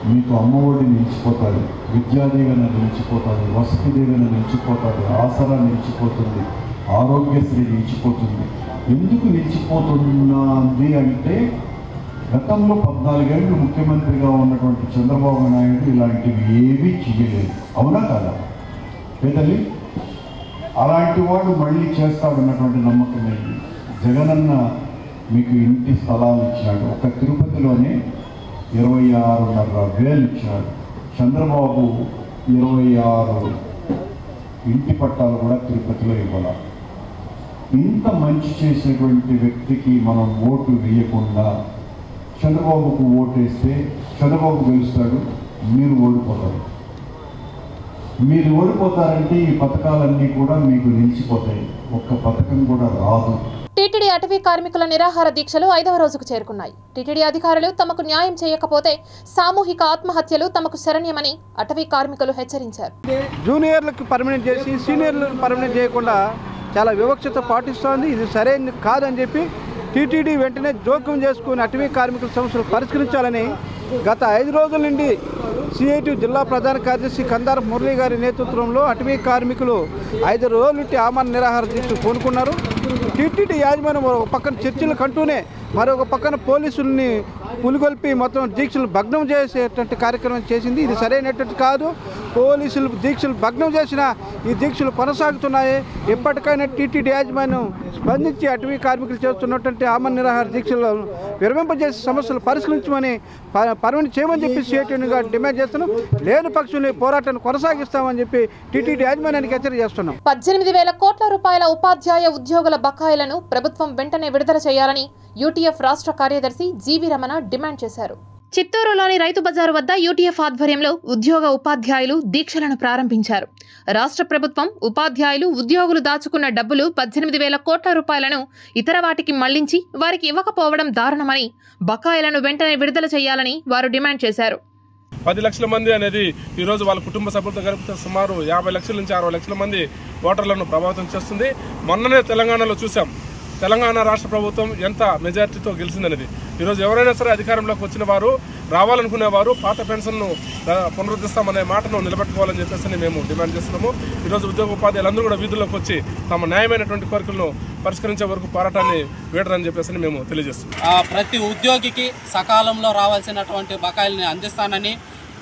S11: మీకు అమ్మఒడి నిలిచిపోతుంది, విద్యాదీవెన నిలిచిపోతుంది, వసతి దీవెన నిలిచిపోతుంది, ఆసరా నిలిచిపోతుంది, ఆరోగ్యశ్రీ నిలిచిపోతుంది. ఎందుకు నిలిచిపోతున్నది అంటే గతంలో 14 ఏళ్ళు ముఖ్యమంత్రిగా ఉన్నటువంటి చంద్రబాబు నాయుడు ఇలాంటివి ఏవీ చేయలేదు. అవునా కాదా పేదలి? అలాంటి వాడు మళ్ళీ చేస్తాడన్నటువంటి నమ్మకం ఏంటి? జగనన్న మీకు ఇంటి స్థలాలు ఇచ్చాడు. ఒక తిరుపతిలోనే 26,500 ఇచ్చాడు. చంద్రబాబు 26 ఇంటి పట్టాలు కూడా తిరుపతిలో ఇవ్వాలి. ఇంత మంచి చేసినటువంటి వ్యక్తికి మనం ఓటు వేయకుండా చంద్రబాబుకు ఓటేస్తే చంద్రబాబు గెలుస్తాడు, మీరు ఓడిపోతారు. మీరు ఓడిపోతారంటే ఈ పథకాలన్నీ కూడా మీకు నిలిచిపోతాయి. ఒక్క పథకం కూడా రాదు.
S1: టీటీడీ అటవీ కార్మికుల నిరాహార దీక్షలు 5వ రోజుకు చేరుకున్నాయి. టీటీడీ అధికారులు తమకు న్యాయం చేయకపోతే సామూహిక ఆత్మహత్యలు తమకు శరణ్యమని అటవీ కార్మికులు హెచ్చరించారు.
S12: జూనియర్లకు పర్మనెంట్ చేసి సీనియర్లకు పర్మనెంట్ చేయకుండా చాలా వివక్షత పాటిస్తోంది. ఇది సరైనది కాదని చెప్పి టీటీడీ వెంటనే జోక్యం చేసుకుని అటవీ కార్మికుల సమస్యలు పరిష్కరించాలని గత 5 రోజుల నుండి సిఐటి జిల్లా ప్రధాన కార్యదర్శి కందారపు మురళీ గారి నేతృత్వంలో అటవీ కార్మికులు 5 రోజుల నుండి ఆమరణ నిరాహార దీక్షలు పూనుకున్నారు. టీటీడీ యాజమాన్యం ఒక పక్కన చర్చలు కంటూనే మరొక పక్కన పోలీసుల్ని పులిగొల్పి మొత్తం దీక్షలు భగ్నం చేసేటువంటి కార్యక్రమం చేసింది. ఇది సరైనటువంటి కాదు. పోలీసులు దీక్షలు భగ్నం చేసినా ఈ దీక్షలు కొనసాగుతున్నాయి. ఎప్పటికైనా టీటీడీ యాజమాన్యం స్పందించి అటవీ కార్మికులు చేస్తున్నటువంటి ఆమరణ నిరాహార దీక్షలను విరమింపజేసి సమస్యలు పరిష్కరించమని పర్మనెంట్ చేయమని చెప్పి సిఐటిగా డిమాండ్ చేస్తున్నాం. లేని పక్షుల్ని పోరాటాన్ని కొనసాగిస్తామని చెప్పి టీటీడీ యాజమాన్యానికి హెచ్చరిక చేస్తున్నాం.
S1: 18,000 కోట్ల రూపాయల ఉపాధ్యాయ ఉద్యోగుల బకాయిలను ప్రభుత్వం వెంటనే విడుదల చేయాలని యూటీఎఫ్ రాష్ట్ర కార్యదర్శి జీవి రమణ డిమాండ్ చేశారు. చిత్తూరులోని రైతు బజారు వద్ద యూటీఎఫ్ ఆధ్వర్యంలో ఉద్యోగ ఉపాధ్యాయులు దీక్షలను ప్రారంభించారు. రాష్ట్ర ప్రభుత్వం ఉపాధ్యాయులు ఉద్యోగులు దాచుకున్న డబ్బులు 18,000 కోట్ల రూపాయలను ఇతర వాటికి మళ్లించి వారికి ఇవ్వకపోవడం దారుణమని, బకాయిలను వెంటనే విడుదల చేయాలని వారు డిమాండ్ చేశారు.
S13: 10 లక్షల మంది అనేది ఈరోజు వాళ్ళ కుటుంబ సభ్యులతో కలిపితే సుమారు 50 లక్షల నుంచి 60 లక్షల మంది ఓటర్లను ప్రభావితం చేస్తుంది. మొన్ననే తెలంగాణలో చూసాం తెలంగాణ రాష్ట్ర ప్రభుత్వం ఎంత మెజార్టీతో గెలిచిందనేది. ఈరోజు ఎవరైనా సరే అధికారంలోకి వచ్చిన వారు రావాలనుకునేవారు పాత పెన్షన్ను పునరుద్ధరిస్తామనే మాటను నిలబెట్టుకోవాలని చెప్పేసి మేము డిమాండ్ చేస్తున్నాము. ఈరోజు ఉద్యోగ ఉపాధ్యాయులందరూ కూడా వీధుల్లోకి వచ్చి తమ న్యాయమైనటువంటి కోరికలను పరిష్కరించే వరకు పోరాటాన్ని వీడరని చెప్పేసి మేము తెలియజేస్తున్నాం.
S14: ప్రతి ఉద్యోగికి సకాలంలో రావాల్సినటువంటి బకాయిల్ని అందిస్తానని,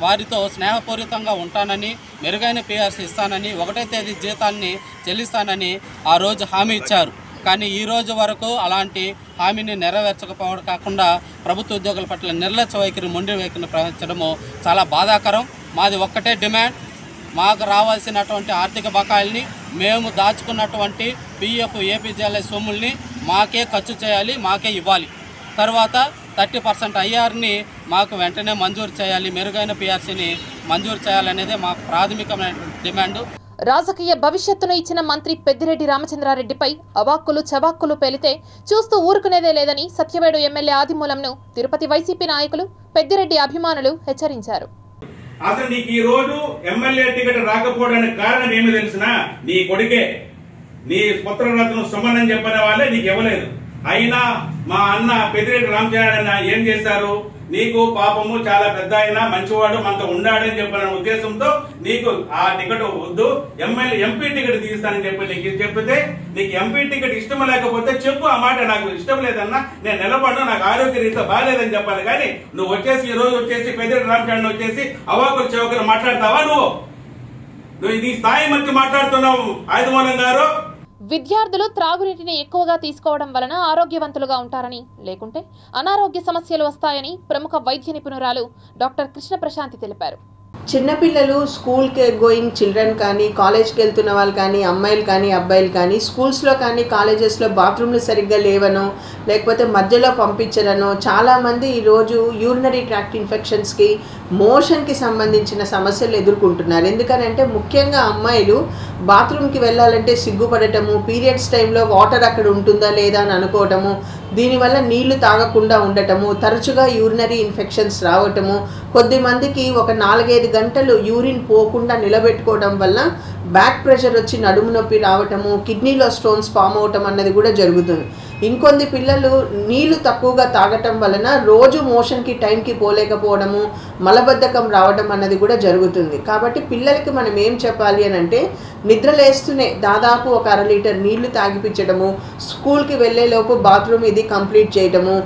S14: వారితో స్నేహపూరితంగా ఉంటానని, మెరుగైన పిఆర్సీ ఇస్తానని, 1వ తేదీ జీతాన్ని చెల్లిస్తానని ఆ రోజు హామీ ఇచ్చారు. కానీ ఈ రోజు వరకు అలాంటి హామీని నెరవేర్చకపోవడం కాకుండా ప్రభుత్వ ఉద్యోగుల పట్ల నిర్లక్ష్య వైఖరి, మొండి వైఖరిని ప్రవహించడము చాలా బాధాకరం. మాది ఒక్కటే డిమాండ్, మాకు రావాల్సినటువంటి ఆర్థిక బకాయిల్ని, మేము దాచుకున్నటువంటి పిఎఫ్, ఏపీజీఎల్ఐ సొమ్ముల్ని మాకే ఖర్చు చేయాలి, మాకే ఇవ్వాలి. తర్వాత 30% ఐఆర్ని మాకు వెంటనే మంజూరు చేయాలి, మెరుగైన పిఆర్సీని మంజూరు చేయాలనేదే మాకు ప్రాథమికమైన డిమాండు.
S1: రాజకీయ భవిష్యత్తును ఇచ్చిన మంత్రి పెద్దిరెడ్డి రామచంద్రారెడ్డిపై అవాక్కులు చవాక్కులు పేలితే చూస్తూ ఊరుకునేదే లేదని సత్యవేడు ఎమ్మెల్యే ఆదిమూలంను తిరుపతి వైసీపీ నాయకులు, పెద్దిరెడ్డి అభిమానులు హెచ్చరించారు.
S15: అసలు నీకు ఈ రోజు ఎమ్మెల్యే టికెట్ రాకపోవడానికి కారణం ఏమి తెలిసినా నీ కొడుకే, నీ పుత్రరత్నం సుమన్ అని చెప్పిన వాళ్ళే నీకు ఇవ్వలేదు. అయినా మా అన్న పెద్దిరెడ్డి రామచంద్రారెడ్డి ఏం చేశారు? నీకు పాపము చాలా పెద్ద అయినా మంచివాడు మనతో ఉండాడని చెప్పిన ఉద్దేశంతో నీకు ఆ టికెట్ వద్దు, ఎంపీ టికెట్ తీస్తానని చెప్పి నీకు చెప్పితే, నీకు ఎంపీ టికెట్ ఇష్టం లేకపోతే చెప్పు, ఆ మాట నాకు ఇష్టం లేదన్నా, నేను నిలబడ్డా, నాకు ఆరోగ్య రీతిలో బాగాలేదని చెప్పాలి. కానీ నువ్వు వచ్చేసి ఈ రోజు వచ్చేసి పెద్దిరెడ్డి రామచంద్రన్ వచ్చేసి అవాకులు చౌకలు మాట్లాడతావా? నువ్వు నీ స్థాయి మధ్య మాట్లాడుతున్నావు ఆదిమూలం గారు.
S1: విద్యార్థులు త్రాగునీటిని ఎక్కువగా తీసుకోవడం వలన ఆరోగ్యవంతులుగా ఉంటారని, లేకుంటే అనారోగ్య సమస్యలు వస్తాయని ప్రముఖ వైద్య నిపుణురాలు డాక్టర్ కృష్ణ ప్రశాంతి తెలిపారు.
S16: చిన్నపిల్లలు, స్కూల్కి గోయింగ్ చిల్డ్రన్ కానీ, కాలేజ్కి వెళ్తున్న వాళ్ళు కానీ, అమ్మాయిలు కానీ అబ్బాయిలు కానీ, స్కూల్స్లో కానీ కాలేజెస్లో బాత్రూమ్లు సరిగ్గా లేవనో లేకపోతే మధ్యలో పంపించడనో చాలామంది ఈరోజు యూరినరీ ట్రాక్ట్ ఇన్ఫెక్షన్స్కి, మోషన్కి సంబంధించిన సమస్యలు ఎదుర్కొంటున్నారు. ఎందుకనంటే ముఖ్యంగా అమ్మాయిలు బాత్రూమ్కి వెళ్ళాలంటే సిగ్గుపడటము, పీరియడ్స్ టైంలో వాటర్ అక్కడ ఉంటుందా లేదా అని అనుకోవటము, దీనివల్ల నీళ్లు తాగకుండా ఉండటము, తరచుగా యూరినరీ ఇన్ఫెక్షన్స్ రావటము, కొద్దిమందికి ఒక 4-5 గంటలు యూరిన్ పోకుండా నిలబెట్టుకోవడం వల్ల బ్యాక్ ప్రెషర్ వచ్చి నడుము నొప్పి రావటము, కిడ్నీలో స్టోన్స్ ఫామ్ అవటం అన్నది కూడా జరుగుతుంది. ఇంకొంది పిల్లలు నీళ్లు తక్కువగా తాగటం వలన రోజు మోషన్కి టైంకి పోలేకపోవడము, మలబద్ధకం రావడం అన్నది కూడా జరుగుతుంది. కాబట్టి పిల్లలకి మనం ఏం చెప్పాలి అని అంటే నిద్రలేస్తూనే దాదాపు ఒక 1/2 లీటర్ నీళ్లు తాగిపించడము, స్కూల్కి వెళ్ళేలోపు బాత్రూమ్ ఇది కంప్లీట్ చేయడము,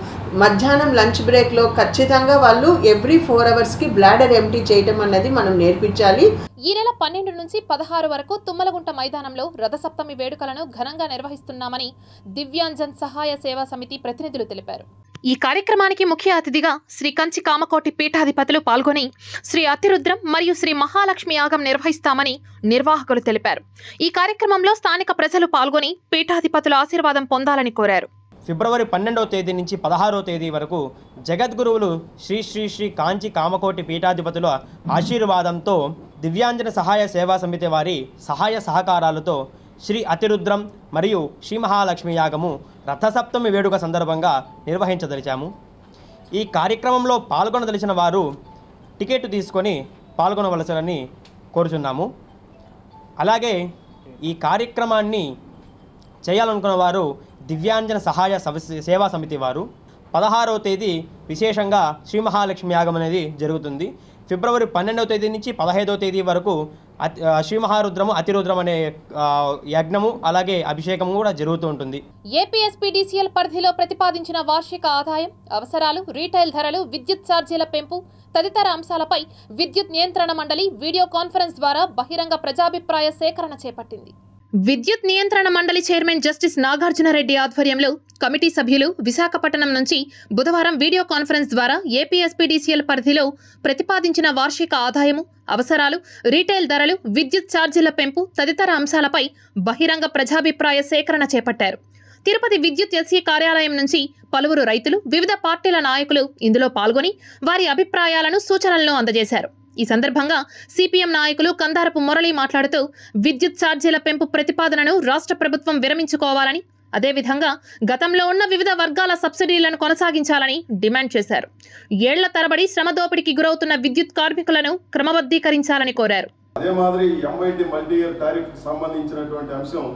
S16: మధ్యాహ్నం లంచ్ బ్రేక్లో ఖచ్చితంగా వాళ్ళు ఎవ్రీ 4 అవర్స్కి బ్లాడర్ ఎంటీ చేయడం అన్నది మనం నేర్పించాలి.
S1: ఈ నెల 12 నుంచి 16 వరకు తుమ్మలగుంట మైదానంలో రథసప్తమి వేడుకలను ఘనంగా నిర్వహిస్తున్నామని దివ్యాంజన్ సహాయ సేవా సమితి ప్రతినిధులు తెలిపారు. ఈ కార్యక్రమానికి ముఖ్య అతిథిగా శ్రీ కంచి కామకోటి పీఠాధిపతులు పాల్గొని శ్రీ అతిరుద్రం మరియు శ్రీ మహాలక్ష్మి యాగం నిర్వహిస్తామని నిర్వాహకులు తెలిపారు. ఈ కార్యక్రమంలో స్థానిక ప్రజలు పాల్గొని పీఠాధిపతుల ఆశీర్వాదం పొందాలని కోరారు.
S17: ఫిబ్రవరి 12వ తేదీ నుంచి 16వ తేదీ వరకు జగద్గురువులు శ్రీ శ్రీ శ్రీ కాంచి కామకోటి పీఠాధిపతుల ఆశీర్వాదంతో దివ్యాంజన సహాయ సేవా సమితి వారి సహాయ సహకారాలతో శ్రీ అతిరుద్రం మరియు శ్రీ మహాలక్ష్మి యాగము రథసప్తమి వేడుక సందర్భంగా నిర్వహించదలిచాము. ఈ కార్యక్రమంలో పాల్గొనదలిచిన వారు టికెట్ తీసుకొని పాల్గొనవలసినని కోరుచున్నాము. అలాగే ఈ కార్యక్రమాన్ని చేయాలనుకున్న వారు దివ్యాంజన సహాయ సేవా సమితి వారు 16వ తేదీ విశేషంగా శ్రీ మహాలక్ష్మి యాగం అనేది జరుగుతుంది. ఫిబ్రవరి 12వ తేదీ నుంచి 15వ తేదీ వరకు శ్రీ మహారుద్రము అతిరుద్రం అనే యజ్ఞము అలాగే అభిషేకము కూడా జరుగుతూ ఉంటుంది.
S1: ఏపీఎస్పీడీసీఎల్ పరిధిలో ప్రతిపాదించిన వార్షిక ఆదాయం, అవసరాలు, రీటైల్ ధరలు, విద్యుత్ ఛార్జీల పెంపు తదితర అంశాలపై విద్యుత్ నియంత్రణ మండలి వీడియో కాన్ఫరెన్స్ ద్వారా బహిరంగ ప్రజాభిప్రాయ సేకరణ చేపట్టింది. విద్యుత్ నియంత్రణ మండలి చైర్మన్ జస్టిస్ నాగార్జునరెడ్డి ఆధ్వర్యంలో కమిటీ సభ్యులు విశాఖపట్నం నుంచి బుధవారం వీడియో కాన్ఫరెన్స్ ద్వారా ఏపీఎస్పీడీసీఎల్ పరిధిలో ప్రతిపాదించిన వార్షిక ఆదాయము, అవసరాలు, రీటైల్ ధరలు, విద్యుత్ ఛార్జీల పెంపు తదితర అంశాలపై బహిరంగ ప్రజాభిప్రాయ సేకరణ చేపట్టారు. తిరుపతి విద్యుత్ ఎస్సీ కార్యాలయం నుంచి పలువురు రైతులు, వివిధ పార్టీల నాయకులు ఇందులో పాల్గొని వారి అభిప్రాయాలను, సూచనలను అందజేశారు. ఈ సందర్భంగా సిపిఎం నాయకులు కందారపు మురళి మాట్లాడుతూ విద్యుత్ ఛార్జీల పెంపు ప్రతిపాదనను రాష్ట్ర ప్రభుత్వం విరమించుకోవాలని, అదేవిధంగా గతంలో ఉన్న వివిధ వర్గాల సబ్సిడీలను కొనసాగించాలని డిమాండ్ చేశారు. ఏళ్ల తరబడి శ్రమ దోపిడీకి గురవుతున్న విద్యుత్ కార్మికులను క్రమబద్ధీకరించాలని కోరారు.
S18: అదే మాదిరి ఎంఐటి మల్టీ ఇయర్ టారిఫ్ సంబంధించినటువంటి అంశం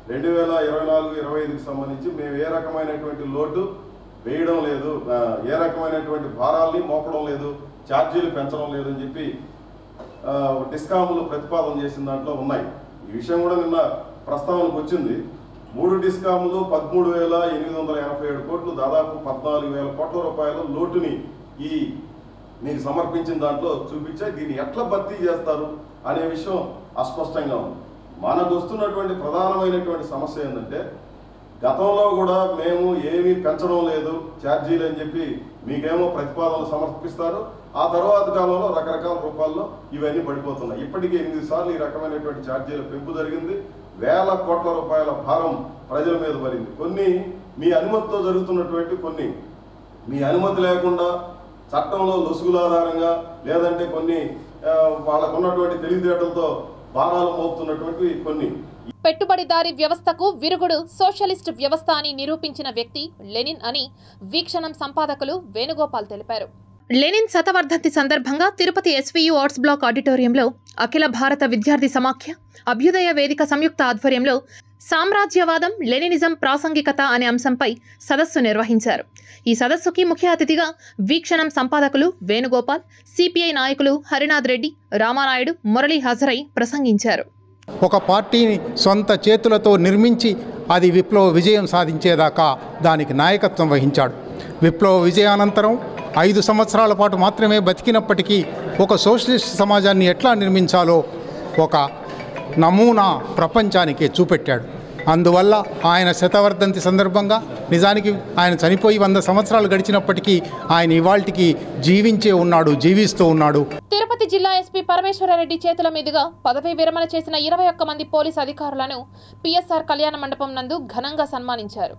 S18: 2024-25కి సంబంధించి మేము ఏ రకమైనటువంటి లోటు వేయడం లేదు, ఏ రకమైనటువంటి భారాల్ని మోపడం లేదు, ఛార్జీలు పెంచడం లేదని చెప్పి డిస్కాములు ప్రతిపాదన చేసిన దాంట్లో ఉన్నాయి. ఈ విషయం కూడా నిన్న ప్రస్తావనకు వచ్చింది. 3 డిస్కాములు 13,887 కోట్లు, దాదాపు 14,000 కోట్ల రూపాయల లోటుని ఈ మీకు సమర్పించిన దాంట్లో చూపించాయి. దీన్ని ఎట్లా భర్తీ చేస్తారు అనే విషయం అస్పష్టంగా ఉంది. మనకు వస్తున్నటువంటి ప్రధానమైనటువంటి సమస్య ఏంటంటే గతంలో కూడా మేము ఏమీ పెంచడం లేదు ఛార్జీలు అని చెప్పి మీకేమో ప్రతిపాదనలు సమర్పిస్తారు, ఆ తర్వాత కాలంలో రకరకాల రూపాల్లో ఇవన్నీ పడిపోతున్నాయి. ఇప్పటికీ 8 సార్లు ఈ రకమైనటువంటి ఛార్జీల పెంపు జరిగింది. వేల కోట్ల రూపాయల భారం ప్రజల మీద పడింది. కొన్ని మీ అనుమతితో జరుగుతున్నటువంటి, కొన్ని మీ అనుమతి లేకుండా చట్టంలో లొసుగుల ఆధారంగా, లేదంటే కొన్ని వాళ్ళకున్నటువంటి తెలివితేటలతో భారాలు మోపుతున్నటువంటి కొన్ని.
S1: పెట్టుబడిదారీ వ్యవస్థకు విరుగుడు సోషలిస్ట్ వ్యవస్థ అని నిరూపించిన వ్యక్తి లెనిన్ అని వీక్షణం సంపాదకులు వేణుగోపాల్ తెలిపారు. లెనిన్ శతవర్ధంతి సందర్భంగా తిరుపతి ఎస్వీయు ఆర్ట్స్ బ్లాక్ ఆడిటోరియంలో అఖిల భారత విద్యార్థి సమాఖ్య, అభ్యుదయ వేదిక సంయుక్త ఆధ్వర్యంలో సామ్రాజ్యవాదం, లెనినిజం ప్రాసంగికత అనే అంశంపై సదస్సు నిర్వహించారు. ఈ సదస్సుకి ముఖ్య అతిథిగా వీక్షణం సంపాదకులు వేణుగోపాల్, సిపిఐ నాయకులు హరినాథ్ రెడ్డి, రామానాయుడు, మురళి హాజరై ప్రసంగించారు.
S19: ఒక పార్టీని సొంత చేతులతో నిర్మించి అది విప్లవ విజయం సాధించేదాకా దానికి నాయకత్వం వహించాడు. విప్లవ విజయానంతరం 5 సంవత్సరాల పాటు మాత్రమే బతికినప్పటికీ ఒక సోషలిస్ట్ సమాజాన్ని ఎట్లా నిర్మించాలో ఒక నమూనా ప్రపంచానికి చూపెట్టాడు. అందువల్ల ఆయన శతవర్ధంతి సందర్భంగా, నిజానికి ఆయన చనిపోయి 100 సంవత్సరాలు గడిచినప్పటికీ ఆయన ఇవాల్టికి జీవించే ఉన్నాడు, జీవిస్తూ ఉన్నాడు.
S1: తిరుపతి జిల్లా ఎస్పీ పరమేశ్వరరెడ్డి చేతుల మీదుగా పదవీ విరమణ చేసిన 21 మంది పోలీసు అధికారులను పిఎస్ఆర్ కళ్యాణ మండపం నందు ఘనంగా సన్మానించారు.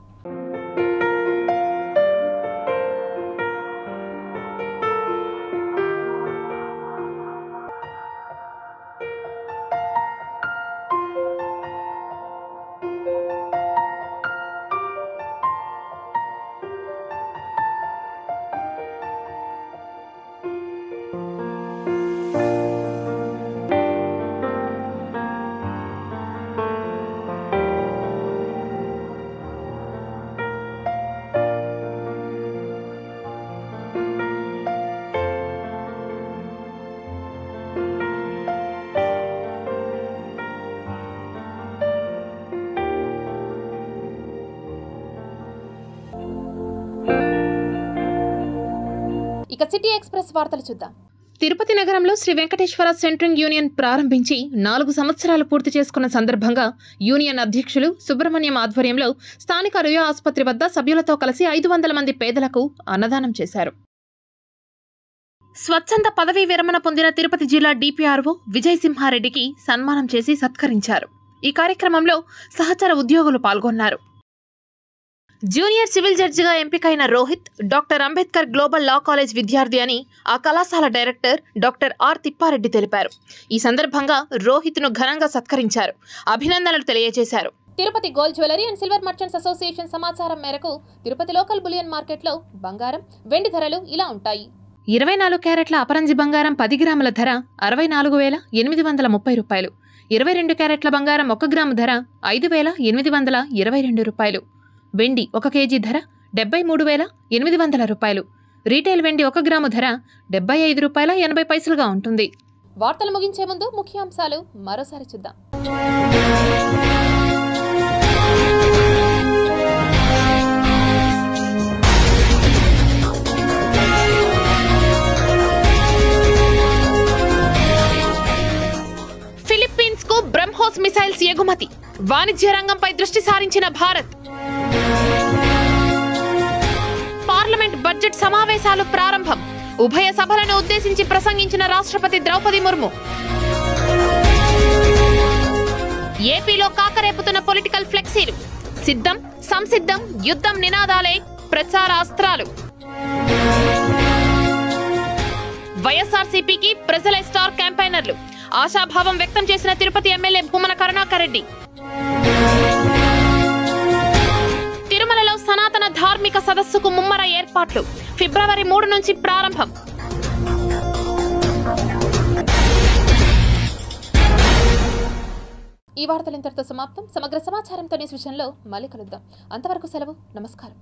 S1: ఇక సిటీ ఎక్స్ప్రెస్ వార్తలు చూద్దాం. తిరుపతి నగరంలో శ్రీ వెంకటేశ్వర సెంట్రింగ్ యూనియన్ ప్రారంభించి 4 సంవత్సరాలు పూర్తి చేసుకున్న సందర్భంగా యూనియన్ అధ్యక్షులు సుబ్రహ్మణ్యం ఆధ్వర్యంలో స్థానిక రుయా ఆసుపత్రి వద్ద సభ్యులతో కలిసి 500 మంది పేదలకు అన్నదానం చేశారు. స్వచ్ఛంద పదవీ విరమణ పొందిన తిరుపతి జిల్లా డిపిఆర్ఓ విజయసింహారెడ్డికి సన్మానం చేసి సత్కరించారు. ఈ కార్యక్రమంలో సహచర ఉద్యోగులు పాల్గొన్నారు. జూనియర్ సివిల్ జడ్జిగా ఎంపికైన Rohit doctor Ambedkar global law college విద్యార్థి అని ఆ కళాశాల డైరెక్టర్ డాక్టర్ ఆర్ తిప్పారెడ్డి తెలిపారు. ఈ సందర్భంగా రోహిత్ను ఘనంగా సత్కరించారు. అభినందనలు తెలియజేశారు. Tirupati gold jewellery and silver merchants association సమాచారం మేరకు తిరుపతి లోకల్ బులియన్ మార్కెట్లో బంగారం, వెండి ధరలు ఇలా ఉంటాయి. 24 క్యారెట్ల అపరంజి బంగారం 10 గ్రాముల ధర 64,830 రూపాయలు. 22 క్యారెట్ల బంగారం 1 గ్రాము ధర 5,822 రూపాయలు. వెండి 1 కేజీ ధర 73,800 రూపాయలు. రీటైల్ వెండి 1 గ్రాము ధర 75 రూపాయల 80 పైసలుగా ఉంటుంది. వార్తలు ముగించే ముందు ముఖ్యాంశాలు మరోసారి చూద్దాం. ఫిలిప్పీన్స్ కు బ్రహ్మోస్ మిసైల్స్ ఎగుమతి. వాణిజ్య రంగంపై దృష్టి సారించిన భారత్. పార్లమెంట్ బడ్జెట్ సమావేశాలు ప్రారంభం. ఉభయ సభలను ఉద్దేశించి ప్రసంగించిన రాష్ట్రపతి ద్రౌపది ముర్ము. ఏపీలో కాకరేపుతున్న పొలిటికల్ ఫ్లెక్సీలు. సిద్ధం, సంసిద్ధం, యుద్ధం నినాదాలే ప్రచార అస్త్రాలు. వైఎస్ఆర్సీపీకి ప్రజలే స్టార్ క్యాంపెయినర్లు. ఆశాభావం వ్యక్తం చేసిన తిరుపతి ఎమ్మెల్యే భూమన కరుణాకర్ రెడ్డి. తిరుమలలో సనాతన ధార్మిక సదస్సుకు ముమ్మర ఏర్పాట్లు. ఫిబ్రవరి 3 నుంచి ప్రారంభం. ఈ వార్తలు ఇంతటితో సమాప్తం. సమగ్ర సమాచారంతో న్యూస్ విషయంలో మళ్ళీ కలుద్దాం. అంతవరకు సెలవు. నమస్కారం.